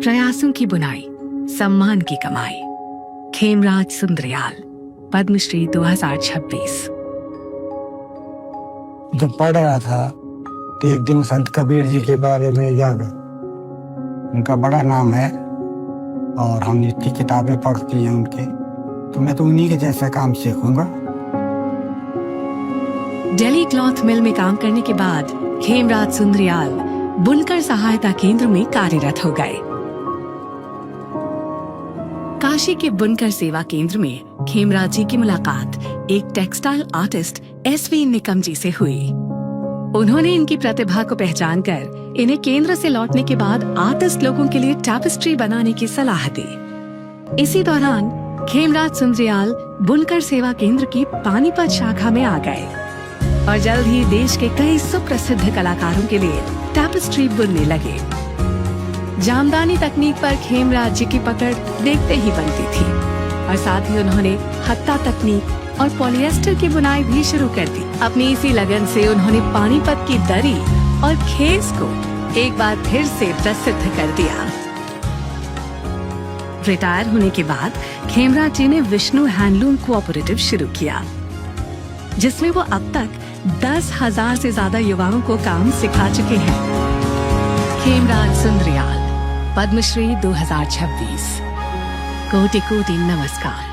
प्रयासों की बुनाई, सम्मान की कमाई। खेमराज सुंदरयाल, पद्मश्री 2026। जब पढ़ रहा था तो एक दिन संत कबीर जी के बारे में याद, उनका बड़ा नाम है और हम इतनी किताबें पढ़ती हैं उनकी, तो मैं तो उन्हीं के जैसा काम सीखूंगा। दिल्ली क्लॉथ मिल में काम करने के बाद खेमराज सुंदरयाल बुनकर सहायता केंद्र में कार्यरत हो गए। काशी के बुनकर सेवा केंद्र में खेमराज जी की मुलाकात एक टेक्सटाइल आर्टिस्ट SV निकम जी से हुई। उन्होंने इनकी प्रतिभा को पहचानकर इन्हें केंद्र से लौटने के बाद आर्टिस्ट लोगों के लिए टैपेस्ट्री बनाने की सलाह दी। इसी दौरान खेमराज सुंदरयाल बुनकर सेवा केंद्र की पानीपत शाखा में आ गए और जल्द ही देश के कई सुप्रसिद्ध कलाकारों के लिए टैपेस्ट्री बुनने लगे। जामदानी तकनीक पर खेमराज जी की पकड़ देखते ही बनती थी और साथ ही उन्होंने हत्ता तकनीक और पॉलिएस्टर की बुनाई भी शुरू कर दी। अपनी इसी लगन से उन्होंने पानीपत की दरी और खेस को एक बार फिर से प्रसिद्ध कर दिया। रिटायर होने के बाद खेमराज जी ने विष्णु हैंडलूम कोऑपरेटिव शुरू किया, जिसमें वो अब तक 10,000 से ज्यादा युवाओं को काम सिखा चुके हैं। खेमराज सुंदरयाल, पद्मश्री 2026। कोटि कोटि नमस्कार।